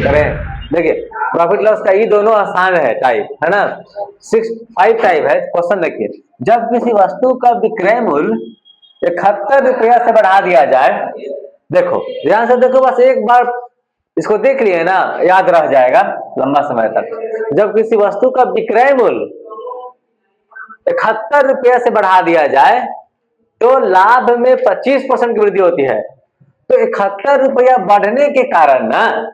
करें। देखिए profit loss का ये दोनों आसान है टाइप, है ना। 5 टाइप है। क्वेश्चन देखिए, जब किसी वस्तु का विक्रय मूल्य 71 रुपया से बढ़ा दिया जाए, देखो ध्यान से देखो, बस एक बार इसको देख लिए ना, याद रह जाएगा लंबा समय तक। जब किसी वस्तु का विक्रय मूल्य 71 रुपया से बढ़ा दिया जाए तो लाभ में 25% की वृद्धि होती है। तो 71 रुपया बढ़ने के कारण ना,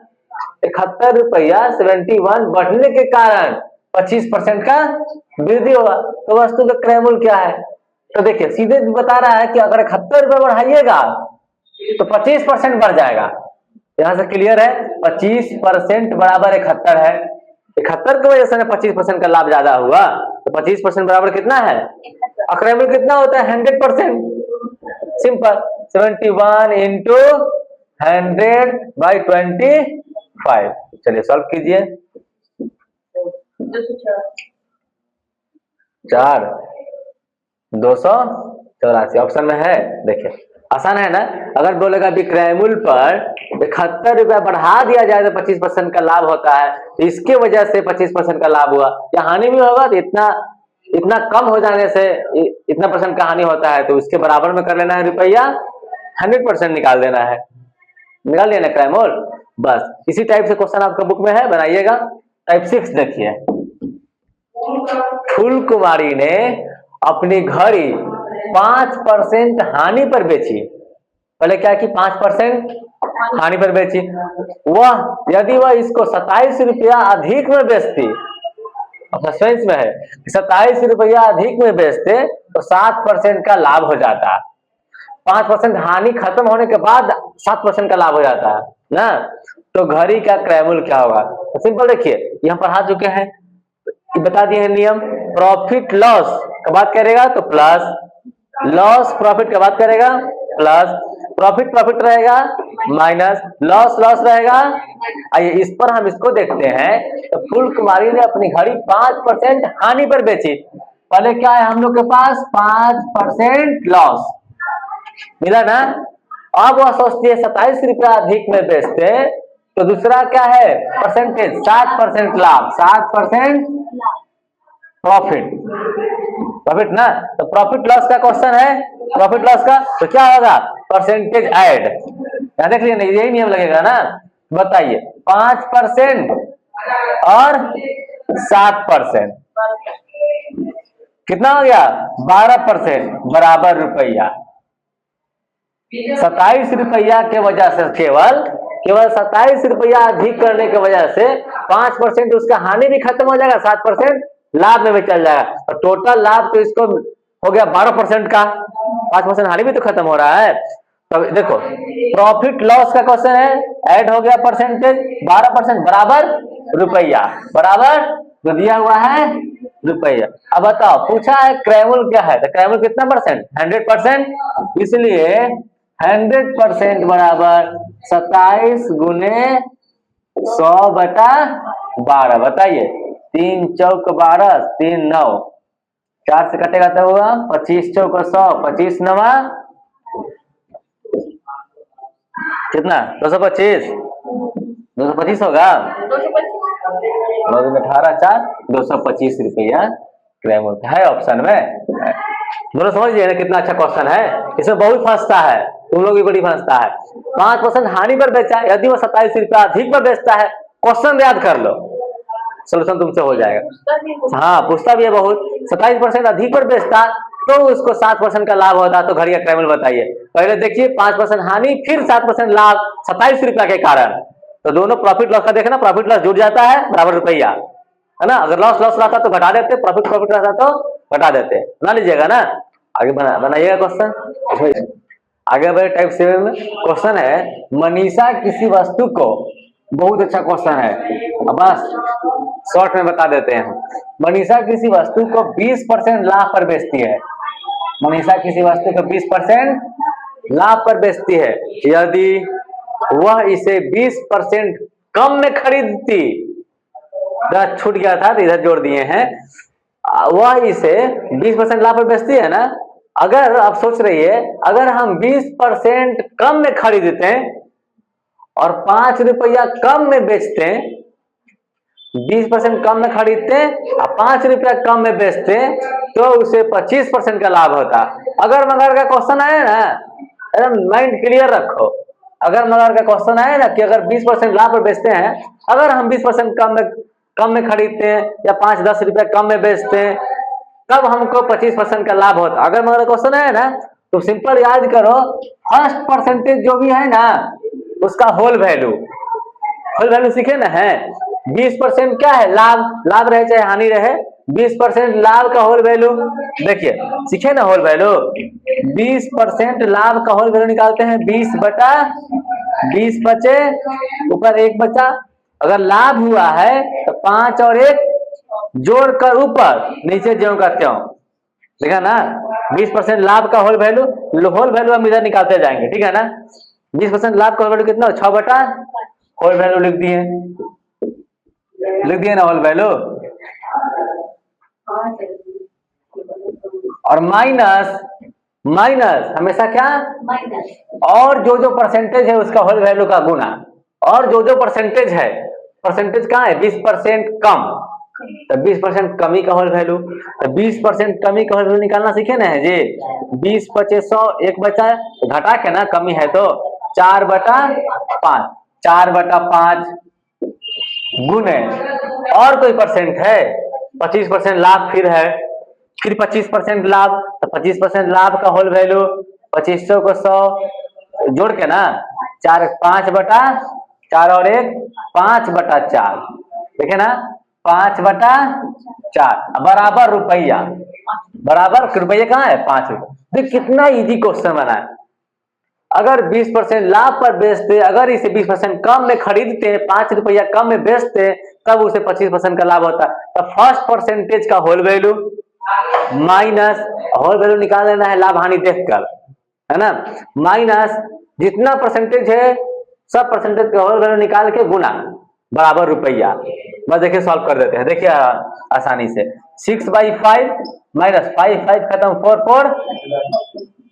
71 रुपया 71 बढ़ने के कारण 25% का वृद्धि होगा। तो वस्तु का क्रय मूल्य क्या है? तो देखिए सीधे बता रहा है कि अगर 71 रुपया बढ़ाइएगा तो 25% बढ़ जाएगा। यहां से क्लियर है, 25% बराबर 71 है। 71 की वजह से 25% का लाभ ज्यादा हुआ, तो 25% बराबर कितना है? क्रय मूल्य कितना होता है? 100%। Simple, 71 into 100/25। चलिए सॉल्व कीजिए। 284 ऑप्शन में है। देखिए आसान है ना। अगर बोलेगा विक्रय मूल्य पर 71 रुपया बढ़ा दिया जाए तो 25% का लाभ होता है, तो इसके वजह से 25% का लाभ हुआ। या हानि भी होगा तो इतना कम हो जाने से इतना % का हानि होता है, तो उसके बराबर में कर लेना है रुपया, 100% निकाल देना है। निकाल लिया ना क्रय मूल्य। बस इसी टाइप से क्वेश्चन आपका बुक में है, बनाइएगा। टाइप 6 देखिए, फूल कुमारी ने अपनी घड़ी 5% हानि पर बेची। पहले क्या की 5% हानि पर बेची। यदि वह इसको 27 रुपया अधिक में बेचती, सस्पेंस में है, 27 रुपया अधिक में बेचते तो 7% का लाभ हो जाता। 5% हानि खत्म होने के बाद 7% का लाभ हो जाता है ना। तो घड़ी का क्रय मूल्य क्या होगा? तो सिंपल देखिए, यहाँ पढ़ा चुके हैं, बता दिए हैं नियम। प्रॉफिट लॉस का बात करेगा तो प्लस, लॉस प्रॉफिट का बात करेगा प्लस, प्रॉफिट रहेगा माइनस, लॉस रहेगा। आइए इस पर हम इसको देखते हैं। तो फूल कुमारी ने अपनी घड़ी 5% हानि पर बेची। पहले क्या है हम लोग के पास? 5% लॉस मिला ना। अब वह सोचती है 27 रुपया अधिक में बेचते, तो दूसरा क्या है परसेंटेज? 7% लाभ, 7% प्रॉफिट ना। तो प्रॉफिट लॉस का क्वेश्चन है, प्रॉफिट लॉस का, तो क्या होगा? Percentage add. यहां देख लीजिए, यही नियम लगेगा ना। बताइए 5% और 7% कितना हो गया? 12% बराबर रुपया। 27 रुपया के वजह से केवल 27 रुपया अधिक करने की वजह से 5% उसका हानि भी खत्म हो जाएगा, 7% लाभ में भी चल जाएगा, और टोटल लाभ तो इसको हो गया 12% का। 5% हानि भी तो खत्म हो रहा है। तो देखो प्रॉफिट लॉस का क्वेश्चन है, ऐड हो गया परसेंटेज, 12% बराबर रुपया, बराबर जो दिया हुआ है रुपया। अब बताओ पूछा है क्रय मूल्य क्या है, तो क्रय मूल्य कितना परसेंट? 100%। इसलिए 100% बराबर 27 गुने 100/12। बताइए 3 चौक 12, 3 9, 4 से कटेगा तो होगा 25 चौक 100, 25 9 कितना? 225 होगा। 18 4 225 रुपया क्रय मूल्य है ऑप्शन में। दोनों समझिए ना कितना अच्छा क्वेश्चन है। इसमें बहुत फंसता है, तुम लोग भी बड़ी फंसता है। 5% हानि पर बेचा है, यदि वो 27 रुपया अधिक पर बेचता है, क्वेश्चन याद कर लो, सोल्यूशन तुमसे हो जाएगा। हाँ पूछता भी है बहुत। 27% अधिक पर बेचता तो उसको 7% का लाभ होता, तो घड़ी का क्रय मूल्य बताइए। पहले देखिए 5% हानि, फिर 7% लाभ 27 रुपया के कारण। तो दोनों प्रॉफिट लॉस का देखना, प्रॉफिट लॉस जुड़ जाता है बराबर रुपया, है ना। अगर लॉस रहता तो घटा देते, प्रॉफिट रहता तो घटा देते। बना लीजिएगा ना। आगे बनाइएगा क्वेश्चन। आगे बढ़े टाइप 7 में क्वेश्चन है, मनीषा किसी वस्तु को, बहुत अच्छा क्वेश्चन है, बस शॉर्ट में बता देते हैं। मनीषा किसी वस्तु को 20% लाभ पर बेचती है। मनीषा किसी वस्तु को 20% लाभ पर बेचती है। यदि वह इसे 20% कम में खरीदती, छूट गया था तो इधर जोड़ दिए हैं, वह इसे 20% लाभ पर बेचती है ना। अगर आप सोच रही है, अगर हम 20% कम में खरीदते हैं और 5 रुपया कम में बेचते, 20% कम में खरीदते और 5 रुपया कम में बेचते तो उसे 25% का लाभ होता। अगर मगर का क्वेश्चन आए ना, एकदम माइंड क्लियर रखो, अगर मगर का क्वेश्चन आए ना कि अगर 20% लाभ पर बेचते हैं, अगर हम 20% कम में खरीदते हैं या 5-10 रुपया कम में बेचते हैं तब हमको 25% का लाभ होता। अगर मगर क्वेश्चन है ना तो सिंपल याद करो, फर्स्ट परसेंटेज जो भी है ना उसका होल वैल्यू सीखे ना है। 20% क्या है, लाभ रहे चाहे हानि रहे, 20% लाभ का होल वैल्यू देखिए, सीखे ना होल वैल्यू। 20% लाभ का होल वैल्यू निकालते हैं 20/20 बचे, ऊपर 1 बचा। अगर लाभ हुआ है तो 5 और 1 जोड़कर ऊपर, नीचे ज्यों का त्यों, देखा ना। 20% लाभ का होल वैल्यू हम इधर निकालते जाएंगे, ठीक है ना। 20% लाभ का होल वैल्यू कितना, 6 बटा होल वैल्यू लिख दिए ना होल वैल्यू। और माइनस हमेशा क्या, और जो परसेंटेज है उसका होल वैल्यू का गुना, और जो परसेंटेज है, परसेंटेज कहाँ है, 20% कम, तो 20% कमी का होल वैल्यू, तो 20% कमी का होल वैल्यू निकालना सीखे ना है जी। 20 × 100 1 बचा, घटा के ना, कमी है तो 4/5, 4/5 गुने और कोई परसेंट है, 25% लाभ फिर है, फिर 25% लाभ, तो 25% लाभ का होल वैल्यू 2500 को 100 जोड़ के ना 5/4 और 1 5/4, देखे ना 5/4 बराबर रुपया, बराबर रुपया कहाँ है, 5 रुपये। देख कितना इजी क्वेश्चन बना है। अगर 20% लाभ पर बेचते, अगर इसे 20% कम में खरीदते, 5 रुपया कम में बेचते तब उसे 25% का लाभ होता। तो फर्स्ट परसेंटेज का whole value minus whole value निकाल लेना है लाभ हानि देखकर, है ना, माइनस जितना परसेंटेज है सब परसेंटेज का होल वैल्यू निकाल के गुना बराबर रुपया। बस देखिए सॉल्व कर देते हैं, देखिए आसानी से। 6/5 माइनस 5 खत्म 4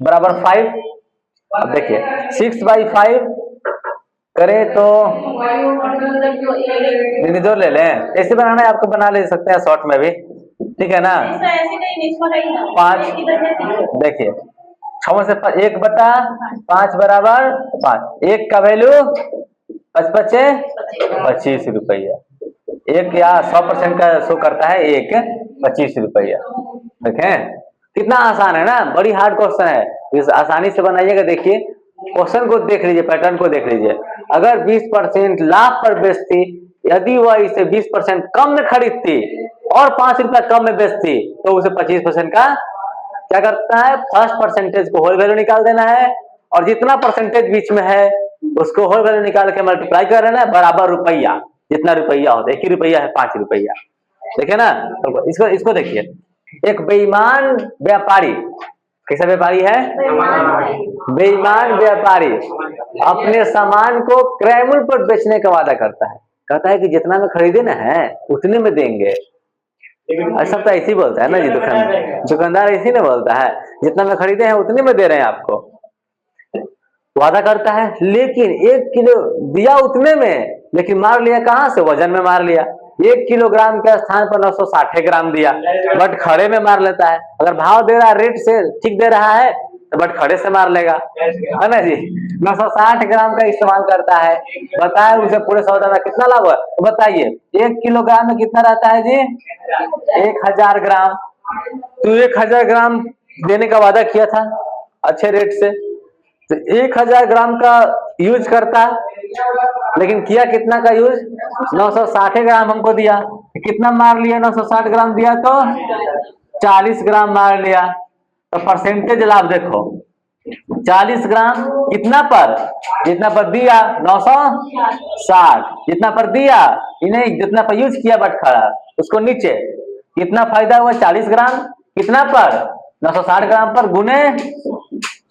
बराबर 5। अब देखिए 6/5 करे तो जोड़ ले लें, ऐसे बनाना है आपको, बना ले सकते हैं शॉर्ट में भी, ठीक है ना। 5 देखिए 6 से 1/5 बराबर 5, 1 का वैल्यू 25 रुपया, 1 या 100% का शो करता है 1 25 रुपया। देखें कितना आसान है ना, बड़ी हार्ड क्वेश्चन है, इस आसानी से बनाइएगा। देखिए क्वेश्चन को देख लीजिए, पैटर्न को देख लीजिए। अगर 20% लाभ पर बेचती, यदि वह इसे 20% कम में खरीदती और 5 रुपया कम में बेचती तो उसे 25% का क्या करता है, फर्स्ट परसेंटेज को होल वैल्यू निकाल देना है, और जितना परसेंटेज बीच में है उसको होल वैल्यू निकाल के मल्टीप्लाई कर देना है बराबर रुपया, जितना रुपया होता है, 1 ही रुपया है 5 रुपया, देखे ना। इसको देखिए, एक बेईमान व्यापारी, कैसा व्यापारी है, बेईमान व्यापारी अपने सामान को क्रय मूल्य पर बेचने का वादा करता है, कहता है कि जितना में खरीदे ना है उतने में देंगे। सब तो ऐसे ही बोलता है ना जी, दुकानदार ऐसे ना बोलता है, जितना में खरीदे हैं उतने में दे रहे हैं आपको, वादा करता है। लेकिन 1 किलो दिया उतने में, लेकिन मार लिया कहाँ से, वजन में मार लिया। 1 किलोग्राम के स्थान पर 960 ग्राम दिया, बट खड़े में मार लेता है। अगर भाव दे रहा है, रेट से ठीक दे रहा है तो बट खड़े से मार लेगा, है ना जी। 960 ग्राम का इस्तेमाल करता है, बताए उसे पूरे सौदा में कितना लाभ हुआ, तो बताइए 1 किलोग्राम में कितना रहता है जी, 1000 ग्राम। तो 1000 ग्राम देने का वादा किया था अच्छे रेट से, तो 1000 ग्राम का यूज करता, लेकिन किया कितना का यूज, 960 ग्राम हमको दिया, कितना मार लिया, 960 ग्राम दिया तो 40 ग्राम मार लिया। तो परसेंटेज लाभ देखो, 40 ग्राम कितना पर, जितना पर दिया 960, जितना पर दिया इन्हें, जितना पर यूज किया बट खड़ा उसको नीचे, कितना फायदा हुआ 40 ग्राम, कितना पर 960 ग्राम पर गुने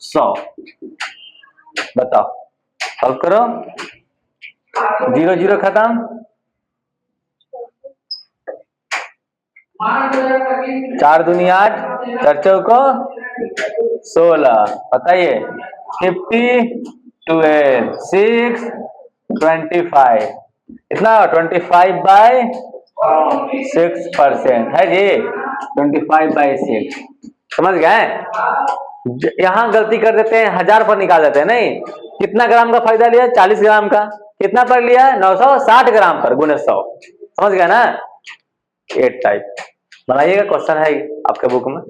100। बताओ सॉल्व करो, 0 0 खत्म, 4 दूनी 8, 4 चौको 16, बताइए 50 12 6 25 इतना 25/6% है जी। 25/6 समझ गए। यहां गलती कर देते हैं, 1000 पर निकाल देते हैं। नहीं, कितना ग्राम का फायदा लिया? 40 ग्राम का। कितना पर लिया? 960 ग्राम पर गुणे 100। समझ गए ना। 8 टाइप बनाइएगा, क्वेश्चन है आपके बुक में।